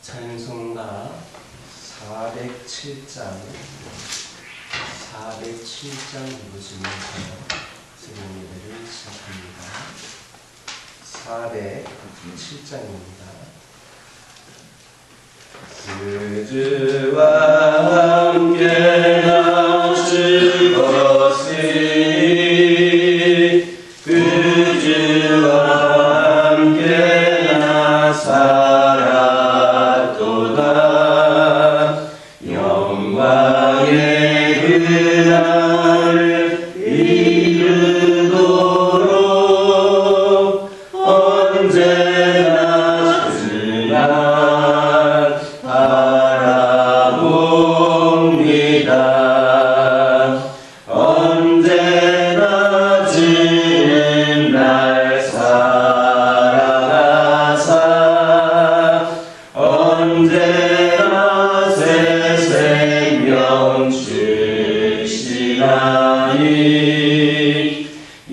찬송가 407장 부르시면서 새로운 예배를 시작합니다. 407장입니다. 그주와 함께 나시었으니 그주와 함께 나살았도다. 영광의 그날을 이루도록 언제나 주만 바라봅니다. 언제나 주는 날 사랑하사 언제나 새 생명 주시나니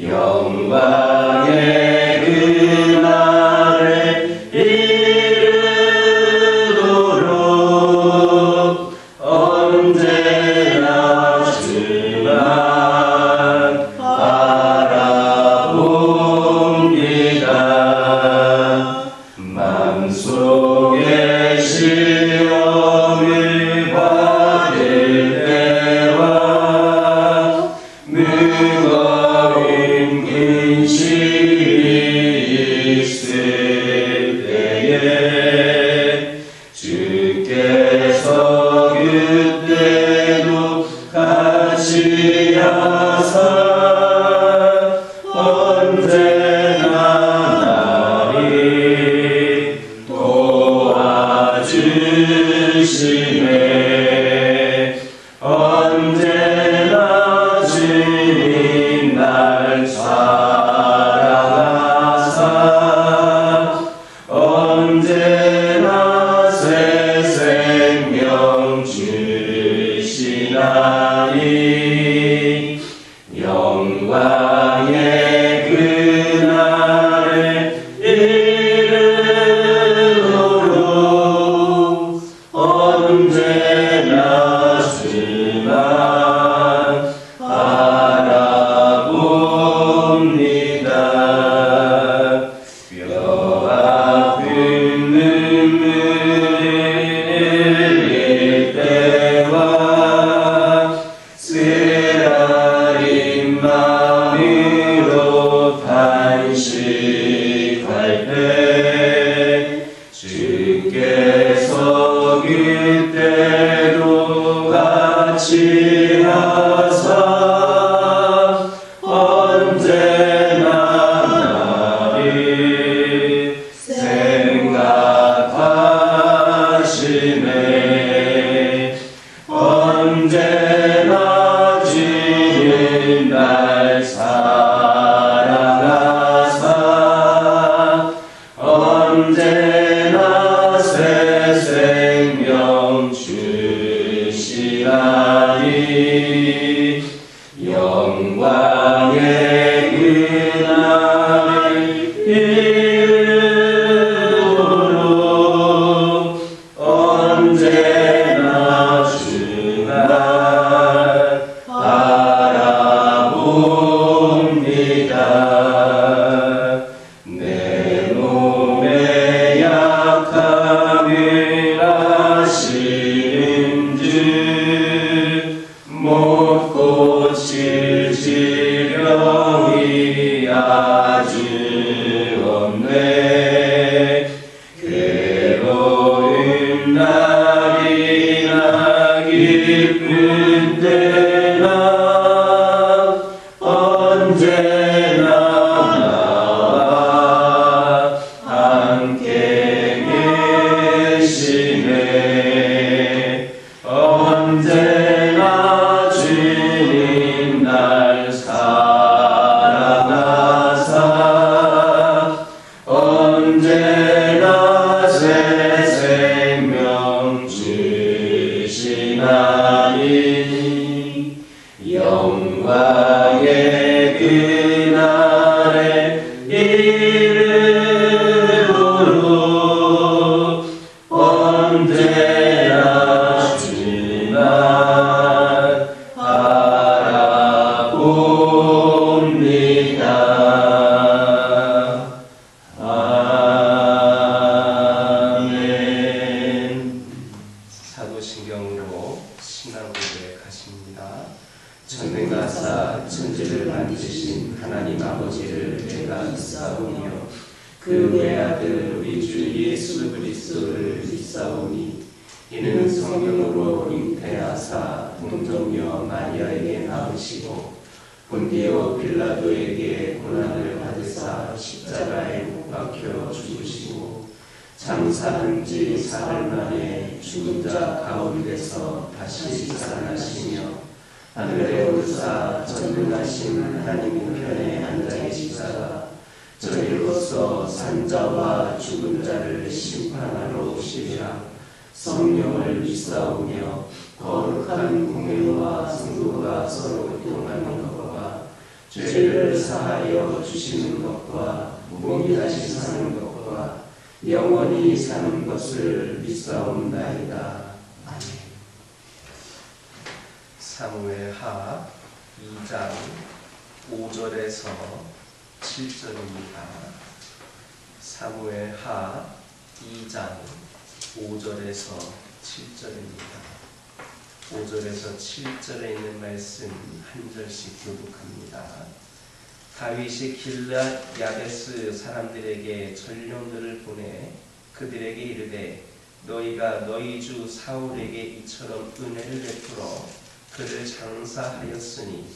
영광의 그날을 이루도록 언제나 주만 바라봅니다. 마음속에 시험을 받을 때와 무거운 근심이 있을 때에 주께서 그때도 같이 하사 언제나 나를 도와주시네. 언제나 주님 날 사랑하사 언제나 새 생명 주시나니 영광의 그날을 이루도록 언제나 주만 바라봅니다. 뼈 아픈 눈물을 흘릴 때와 쓰라린 마음으로 탄식할 때 주께서 그때도 같이 하사 언제나 나를 생각하시네. 언제나 주님 날 사랑하사 언제나 새 생명 주시나니 영광의 그날을 이루도록 언제나 주만 바라봅니다. 내 몸에 아들 우리 주 예수 그리스도를 믿사오니 이는 성령으로 잉태하사 동정녀 마리아에게 낳으시고 본디오 빌라도에게 고난을 받으사 십자가에 못 박혀 죽으시고 장사한 지 사흘 만에 죽은 자 가운데서 다시 살아나시며 하늘에 오르사 전능하신 하나님 우편에 앉아 계시다가 저희로서 산자와 죽은 자를 심판하러 오시리라. 성령을 믿사오며 거룩한 공회와 성도가 서로 교통하는 것과 죄를 사하여 주시는 것과 몸이 다시 사는 것과 영원히 사는 것을 믿사옵나이다. 아멘. 사무엘하 2장 5절에서 7절입니다. 사무엘하 2장 5절에서 7절입니다. 5절에서 7절에 있는 말씀 한 절씩 교독합니다. 다윗이 길앗 야베스 사람들에게 전령들을 보내 그들에게 이르되 너희가 너희 주 사울에게 이처럼 은혜를 베풀어 그를 장사하였으니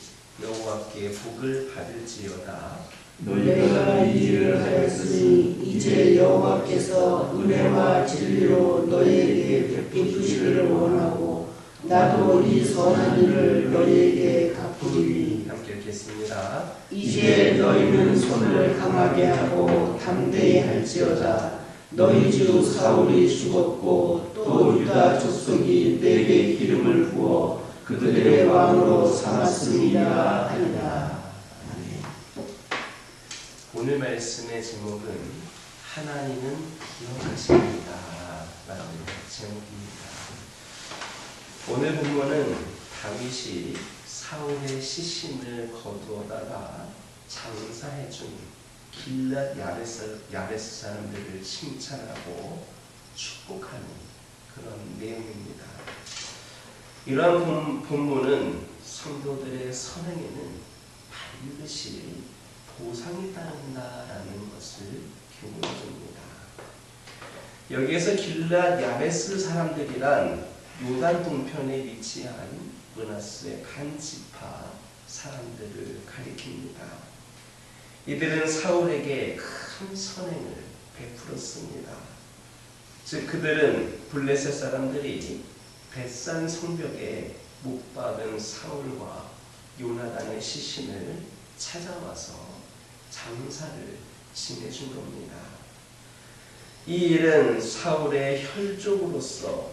여호와께 복을 받을지어다. 너희가 이 일을 하였으니 이제 여호와께서 은혜와 진리로 너희에게 베푸시기를 원하고 나도 이 선한 일을 너희에게 갚으리니. 함께 읽겠습니다. 이제 너희는 손을 강하게 하고 담대히 할지어다. 너희 주 사울이 죽었고 또 유다 족속이 내게 기름을 부어 그들의 왕으로 삼았습니다 하리라. 오늘 말씀의 제목은 하나님은 기억하십니다 라는 제목입니다. 오늘 본문은 다윗이 사울의 시신을 거두어다가 장사해준 길앗 야베스 사람들을 칭찬하고 축복하는 그런 내용입니다. 이러한 본문은 성도들의 선행에는 반드시 보상이 따른다라는 것을 교훈해줍니다. 여기에서 길앗 야베스 사람들이란 요단 동편에 위치한 므낫세 반지파 사람들을 가리킵니다. 이들은 사울에게 큰 선행을 베풀었습니다. 즉 그들은 블레셋 사람들이 벳산 성벽에 못 박은 사울과 요나단의 시신을 찾아와서 장사를 지내준 겁니다. 이 일은 사울의 혈족으로서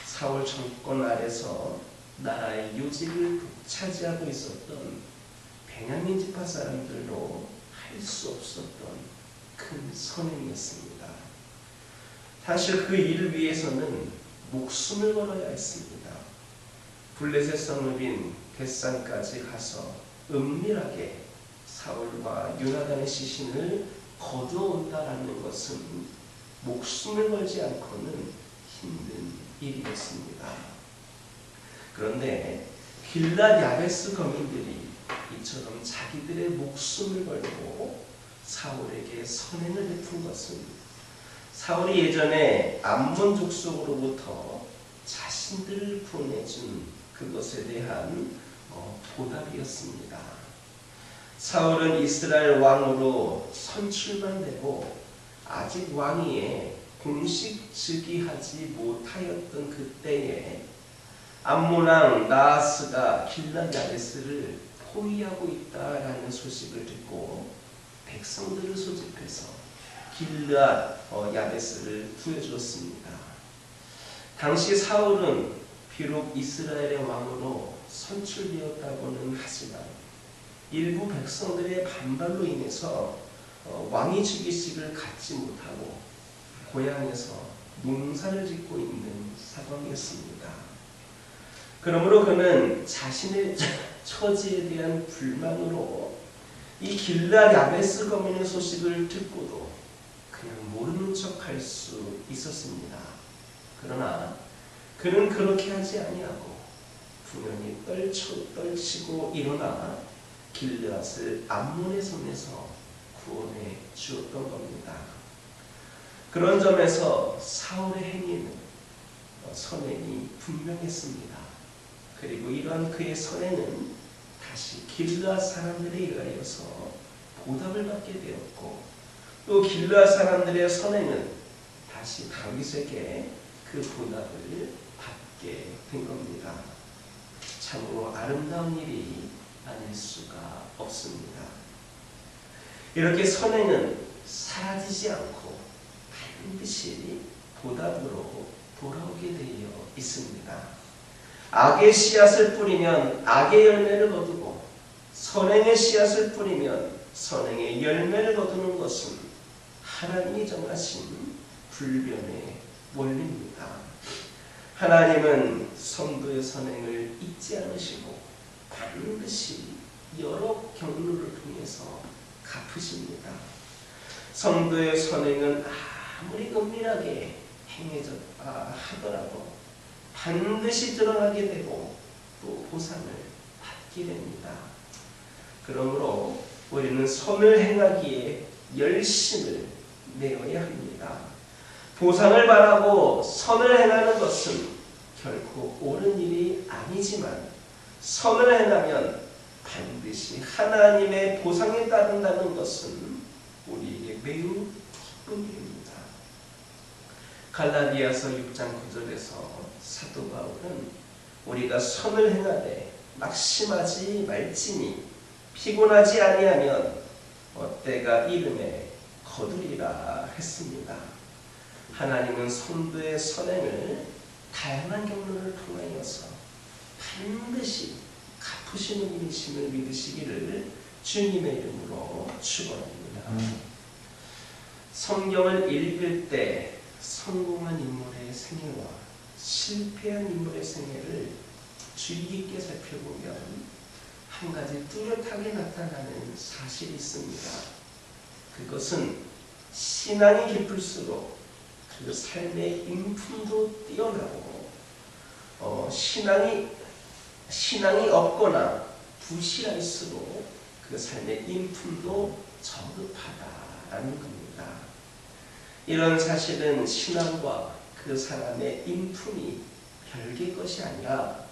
사울 정권 아래서 나라의 요직을 차지하고 있었던 베냐민 지파 사람들로 할 수 없었던 큰 선행이었습니다. 사실 그 일을 위해서는 목숨을 걸어야 했습니다. 블레셋 성읍인 벳산까지 가서 은밀하게 사울과 요나단의 시신을 거두어온다라는 것은 목숨을 걸지 않고는 힘든 일이었습니다. 그런데 길앗 야베스 거민들이 이처럼 자기들의 목숨을 걸고 사울에게 선행을 베푼 것은 사울이 예전에 암몬 족속으로부터 자신들을 보내준 그것에 대한 보답이었습니다. 사울은 이스라엘 왕으로 선출만 되고 아직 왕위에 공식 즉위하지 못하였던 그때에 암몬 왕 나하스가 길앗 야베스를 포위하고 있다라는 소식을 듣고 백성들을 소집해서 길앗 야베스를 구해주었습니다. 당시 사울은 비록 이스라엘의 왕으로 선출되었다고는 하지만 일부 백성들의 반발로 인해서 왕위 즉위식을 갖지 못하고 고향에서 농사를 짓고 있는 상황이었습니다. 그러므로 그는 자신의 처지에 대한 불만으로 이 길앗 야베스 거민의 소식을 듣고도 그냥 모르는 척할 수 있었습니다. 그러나 그는 그렇게 하지 아니하고 분연히 떨치고 일어나 길앗을 암몬의 손에서 구원해 주었던 겁니다. 그런 점에서 사울의 행위는 선행이 분명했습니다. 그리고 이러한 그의 선행은 다시 길르앗 사람들에 의하여서 보답을 받게 되었고, 또 길르앗 사람들의 선행은 다시 다윗에게 그 보답을 받게 된 겁니다. 참으로 아름다운 일이 아닐 수가 없습니다. 이렇게 선행은 사라지지 않고 반드시 보답으로 돌아오게 되어 있습니다. 악의 씨앗을 뿌리면 악의 열매를 거두고 선행의 씨앗을 뿌리면 선행의 열매를 거두는 것은 하나님이 정하신 불변의 원리입니다. 하나님은 성도의 선행을 잊지 않으시고 반드시 여러 경로를 통해서 갚으십니다. 성도의 선행은 아무리 은밀하게 행해졌다 하더라도 반드시 드러나게 되고 또 보상을 받게 됩니다. 그러므로 우리는 선을 행하기에 열심을 내어야 합니다. 보상을 바라고 선을 행하는 것은 결코 옳은 일이 아니지만 선을 행하면 반드시 하나님의 보상에 따른다는 것은 우리에게 매우 기쁜 일입니다. 갈라디아서 6장 9절에서 사도 바울은 우리가 선을 행하되 낙심하지 말지니 피곤하지 아니하면 때가 이름에 거두리라 했습니다. 하나님은 성도의 선행을 다양한 경로를 통하여서 반드시 갚으시는 분이심을 믿으시기를 주님의 이름으로 축원합니다. 성경을 읽을 때 성공한 인물의 생애와 실패한 인물의 생애를 주의 깊게 살펴보면 한 가지 뚜렷하게 나타나는 사실이 있습니다. 그것은 신앙이 깊을수록 그 삶의 인품도 뛰어나고 신앙이 없거나 부실할수록 그 삶의 인품도 저급하다라는 겁니다. 이런 사실은 신앙과 그 사람의 인품이 별개의 것이 아니라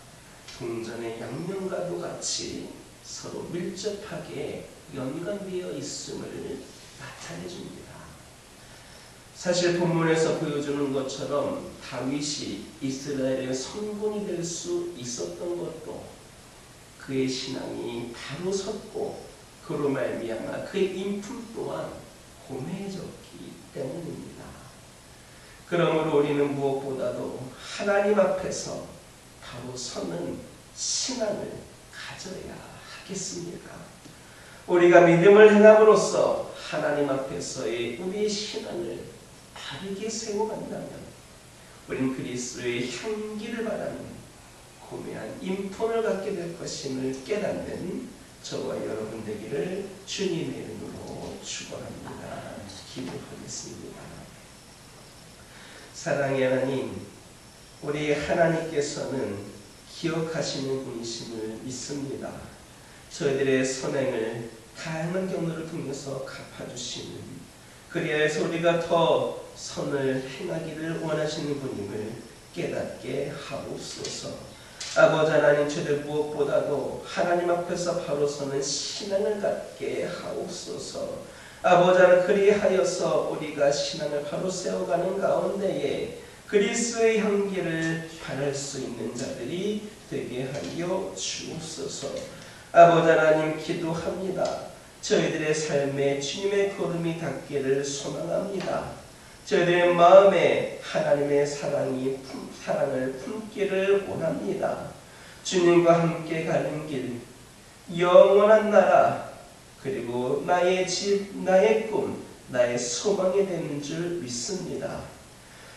동전의 양면과도 같이 서로 밀접하게 연관되어 있음을 나타내 줍니다. 사실 본문에서 보여주는 것처럼 다윗이 이스라엘의 선군이 될 수 있었던 것도 그의 신앙이 바로 섰고 그로 말미암아 그의 인품 또한 고매해졌기 때문입니다. 그러므로 우리는 무엇보다도 하나님 앞에서 바로 서는 신앙을 가져야 하겠습니다. 우리가 믿음을 행함으로써 하나님 앞에서의 우리의 신앙을 바르게 세워간다면 우리는 그리스도의 향기를 바라는 고매한 인품을 갖게 될 것임을 깨닫는 저와 여러분 되기를 주님의 이름으로 축원합니다. 기도하겠습니다. 사랑의 하나님, 우리 하나님께서는 기억하시는 분이심을 믿습니다. 저희들의 선행을 다양한 경로를 통해서 갚아주시는, 그리하여서 우리가 더 선을 행하기를 원하시는 분임을 깨닫게 하옵소서. 아버지 하나님, 저희들 무엇보다도 하나님 앞에서 바로 서는 신앙을 갖게 하옵소서. 아버지 하나님, 그리하여서 우리가 신앙을 바로 세워가는 가운데에 그리스도의 향기를 바랄 수 있는 자들이 되게 하여 주옵소서. 아버지 하나님, 기도합니다. 저희들의 삶에 주님의 걸음이 닿기를 소망합니다. 저희들의 마음에 하나님의 사랑을 품기를 원합니다. 주님과 함께 가는 길, 영원한 나라, 그리고 나의 집, 나의 꿈, 나의 소망이 되는 줄 믿습니다.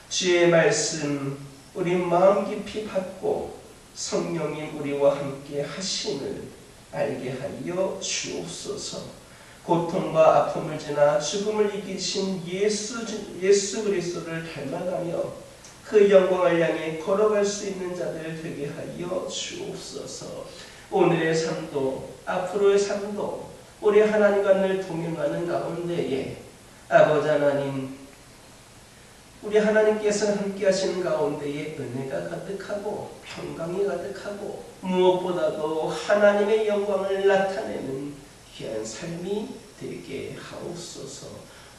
주의 말씀 우리 마음 깊이 받고 성령이 우리와 함께 하심을 알게 하여 주옵소서. 고통과 아픔을 지나 죽음을 이기신 예수 그리스도를 닮아가며 그 영광을 향해 걸어갈 수 있는 자들 되게 하여 주옵소서. 오늘의 삶도 앞으로의 삶도 우리 하나님과 늘 동행하는 가운데에 아버지 하나님, 우리 하나님께서 함께 하시는 가운데에 은혜가 가득하고 평강이 가득하고 무엇보다도 하나님의 영광을 나타내는 귀한 삶이 되게 하옵소서.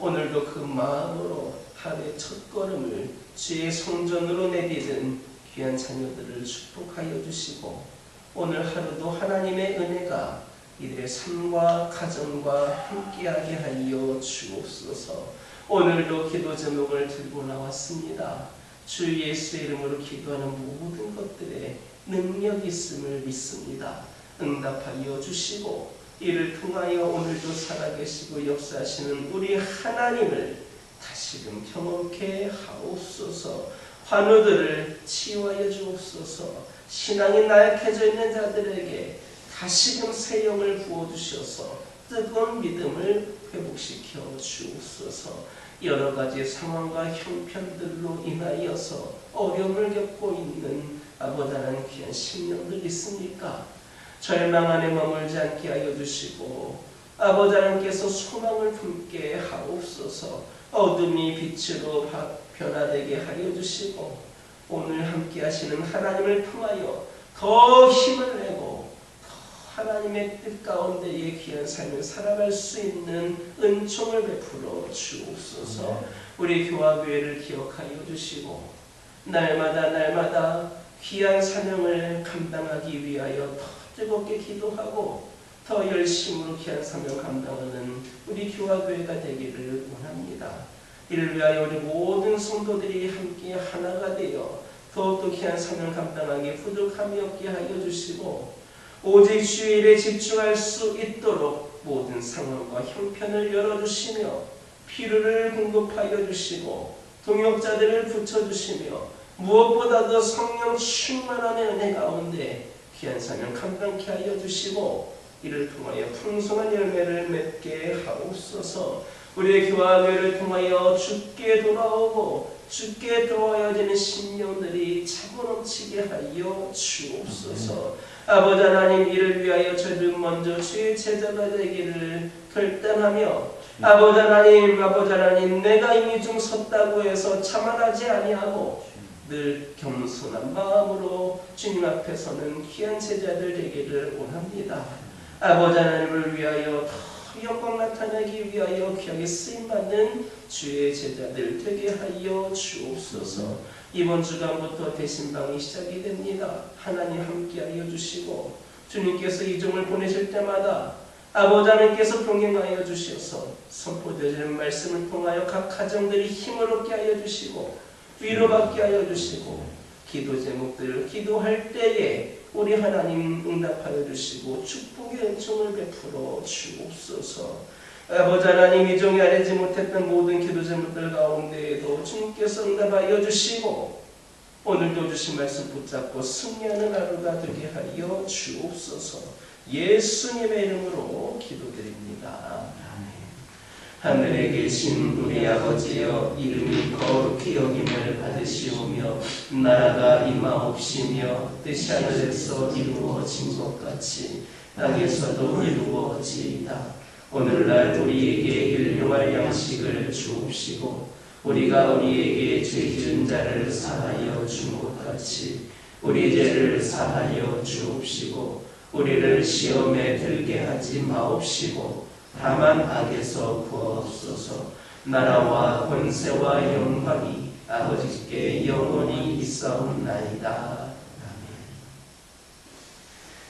오늘도 그 마음으로 하루의 첫걸음을 주의 성전으로 내디딘 귀한 자녀들을 축복하여 주시고, 오늘 하루도 하나님의 은혜가 이들의 삶과 가정과 함께하게 하여 주옵소서. 오늘도 기도 제목을 들고 나왔습니다. 주 예수의 이름으로 기도하는 모든 것들에 능력이 있음을 믿습니다. 응답하여 주시고, 이를 통하여 오늘도 살아계시고 역사하시는 우리 하나님을 다시금 경험케 하옵소서. 환우들을 치유하여 주옵소서. 신앙이 나약해져 있는 자들에게 다시금 새 영을 부어주셔서 뜨거운 믿음을 회복시켜 주옵소서. 여러 가지 상황과 형편들로 인하여서 어려움을 겪고 있는 아버지 하나님 귀한 심령들 있습니까? 절망 안에 머물지 않게 하여 주시고, 아버지 하나님께서 소망을 품게 하옵소서. 어둠이 빛으로 변화되게 하여 주시고, 오늘 함께 하시는 하나님을 통하여 더 힘을 내고 더 하나님의 뜻 가운데의 귀한 삶을 살아갈 수 있는 은총을 베풀어 주옵소서. 우리 교화교회를 기억하여 주시고, 날마다 귀한 사명을 감당하기 위하여 더 뜨겁게 기도하고 더 열심으로 귀한 사명 감당하는 우리 교화교회가 되기를 원합니다. 이를 위하여 우리 모든 성도들이 함께 하나가 되어 더욱더 귀한 사명 감당하기 부족함이 없게 하여 주시고, 오직 주의 일에 집중할 수 있도록 모든 상황과 형편을 열어주시며 필요를 공급하여 주시고 동역자들을 붙여주시며 무엇보다도 성령 충만함의 은혜 가운데 귀한 사명 감당케 하여 주시고, 이를 통하여 풍성한 열매를 맺게 하옵소서. 우리의 교화교회를 통하여 주께 돌아오고 주께 도와야되는 심령들이 차고 넘치게 하여 주옵소서. 아버지 하나님, 이를 위하여 저희들 먼저 주의 제자가 되기를 결단하며, 아버지 하나님, 내가 이미 좀 섰다고 해서 자만하지 아니하고 늘 겸손한 마음으로 주님 앞에 서는 귀한 제자들 되기를 원합니다. 아버지 하나님을 위하여 더 영광 나타내기 위하여 귀하게 쓰임받는 주의 제자들 되게 하여 주옵소서. 이번 주간부터 대신방이 시작이 됩니다. 하나님 함께하여 주시고, 주님께서 이종을 보내실 때마다 아버지 하나님께서 동행하여 주셔서 선포되는 말씀을 통하여 각 가정들이 힘을 얻게 하여 주시고 위로받게 하여 주시고, 기도 제목들을 기도할 때에 우리 하나님 응답하여 주시고 축복의 은총을 베풀어 주옵소서. 아버지 하나님, 이종이 아뢰지 못했던 모든 기도 제목들 가운데에도 주님께서 응답하여 주시고 오늘도 주신 말씀 붙잡고 승리하는 하루가 되게 하여 주옵소서. 예수님의 이름으로 기도드립니다. 하늘에 계신 우리 아버지여, 이름이 거룩히 여김을 받으시오며 나라가 임하옵시며 뜻이 하늘에서 이루어진 것 같이 땅에서도 이루어지이다. 오늘날 우리에게 일용할 양식을 주옵시고, 우리가 우리에게 죄 지은 자를 사하여 준 것 같이 우리 죄를 사하여 주옵시고, 우리를 시험에 들게 하지 마옵시고 다만 악에서 구하옵소서. 나라와 권세와 영광이 아버지께 영원히 있사옵나이다. 아멘.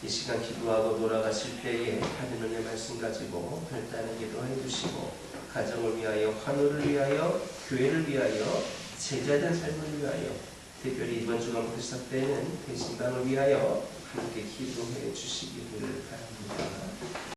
이 시간 기도하고 돌아가실 때에 하나님의 말씀 가지고 결단의 기도해 주시고, 가정을 위하여, 환우를 위하여, 교회를 위하여, 제자된 삶을 위하여, 특별히 이번 주간부터 시작되는 대신방을 위하여 함께 기도해 주시기를 바랍니다.